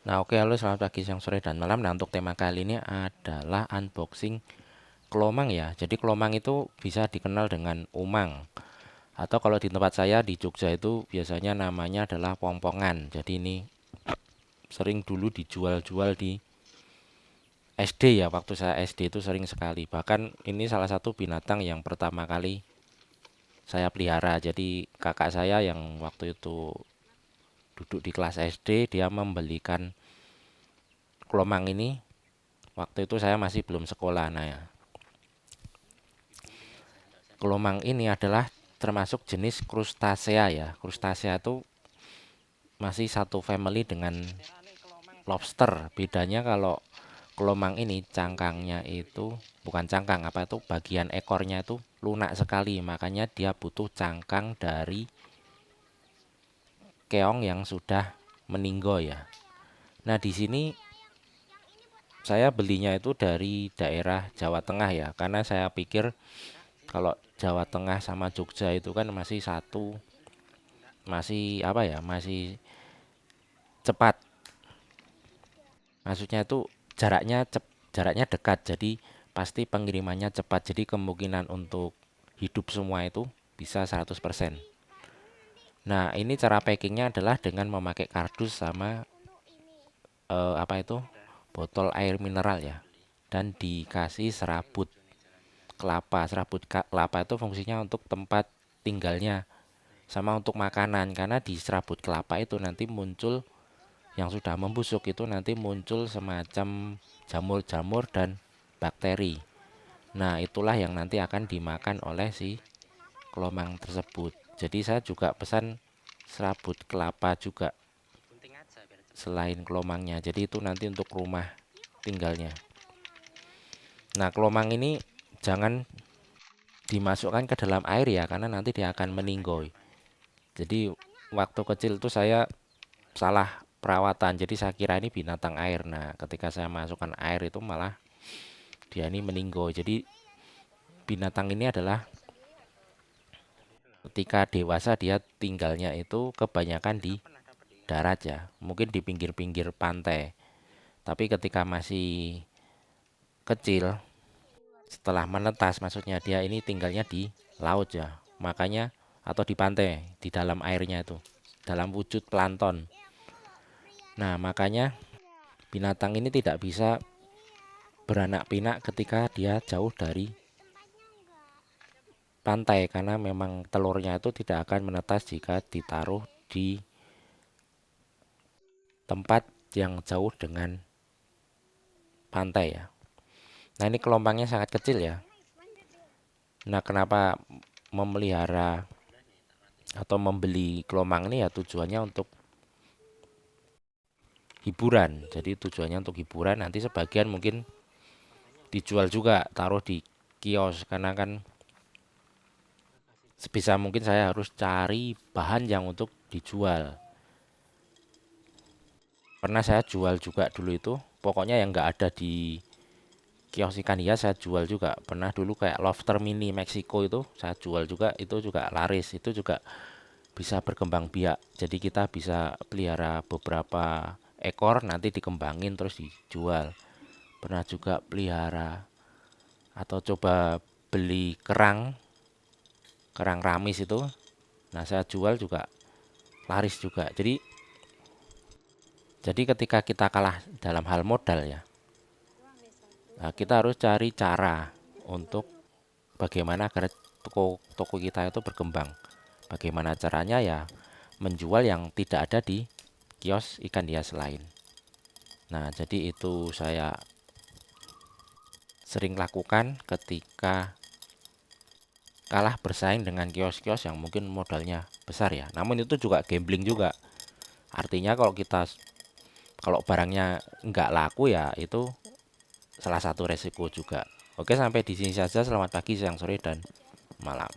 Nah, oke, halo, selamat pagi, siang, sore, dan malam. Nah, untuk tema kali ini adalah unboxing kelomang ya. Jadi kelomang itu bisa dikenal dengan umang, atau kalau di tempat saya di Jogja itu biasanya namanya adalah pongpongan. Jadi ini sering dulu dijual-jual di SD ya. Waktu saya SD itu sering sekali. Bahkan ini salah satu binatang yang pertama kali saya pelihara. Jadi kakak saya yang waktu itu duduk di kelas SD, dia membelikan kelomang ini. Waktu itu saya masih belum sekolah. Nah, ya, kelomang ini adalah termasuk jenis krustasea ya. Krustasea itu masih satu family dengan lobster. Bedanya kalau kelomang ini cangkangnya itu bukan cangkang, apa itu, bagian ekornya itu lunak sekali. Makanya dia butuh cangkang dari keong yang sudah meninggo ya. Nah, di sini saya belinya itu dari daerah Jawa Tengah ya, karena saya pikir kalau Jawa Tengah sama Jogja itu kan masih satu, masih apa ya, masih cepat. Maksudnya itu jaraknya dekat, jadi pasti pengirimannya cepat. Jadi kemungkinan untuk hidup semua itu bisa 100%. Nah, ini cara packingnya adalah dengan memakai kardus sama apa itu, botol air mineral ya, dan dikasih serabut kelapa. Serabut kelapa itu fungsinya untuk tempat tinggalnya sama untuk makanan, karena di serabut kelapa itu nanti muncul, yang sudah membusuk itu nanti muncul semacam jamur-jamur dan bakteri. Nah, itulah yang nanti akan dimakan oleh si kelomang tersebut. Jadi saya juga pesan serabut kelapa juga selain kelomangnya. Jadi itu nanti untuk rumah tinggalnya. Nah, kelomang ini jangan dimasukkan ke dalam air ya, karena nanti dia akan meninggoy. Jadi waktu kecil itu saya salah perawatan. Jadi saya kira ini binatang air. Nah, ketika saya masukkan air itu malah dia ini meninggoy. Jadi binatang ini adalah ketika dewasa dia tinggalnya itu kebanyakan di darat ya, mungkin di pinggir-pinggir pantai. Tapi ketika masih kecil, setelah menetas, maksudnya dia ini tinggalnya di laut ya. Makanya, atau di pantai, di dalam airnya itu, dalam wujud plankton. Nah, makanya binatang ini tidak bisa beranak pinak ketika dia jauh dari pantai, karena memang telurnya itu tidak akan menetas jika ditaruh di tempat yang jauh dengan pantai ya. Nah, ini kelompangnya sangat kecil ya. Nah, kenapa memelihara atau membeli kelomang ini ya, tujuannya untuk hiburan. Jadi tujuannya untuk hiburan, nanti sebagian mungkin dijual juga, taruh di kios, karena kan sebisa mungkin saya harus cari bahan yang untuk dijual. Pernah saya jual juga dulu itu, pokoknya yang nggak ada di kios ikan hias saya jual juga. Pernah dulu kayak lobster mini Meksiko itu saya jual juga, itu juga laris, itu juga bisa berkembang biak. Jadi kita bisa pelihara beberapa ekor, nanti dikembangin terus dijual. Pernah juga pelihara atau coba beli kerang, kerang ramis itu. Nah, saya jual juga laris juga. Jadi ketika kita kalah dalam hal modal ya, nah, kita harus cari cara untuk bagaimana agar toko kita itu berkembang. Bagaimana caranya ya, menjual yang tidak ada di kios ikan hias lain. Nah, jadi itu saya sering lakukan ketika kalah bersaing dengan kios-kios yang mungkin modalnya besar ya. Namun itu juga gambling juga. Artinya kalau barangnya nggak laku ya, itu salah satu resiko juga. Oke, sampai di sini saja. Selamat pagi, siang, sore, dan malam.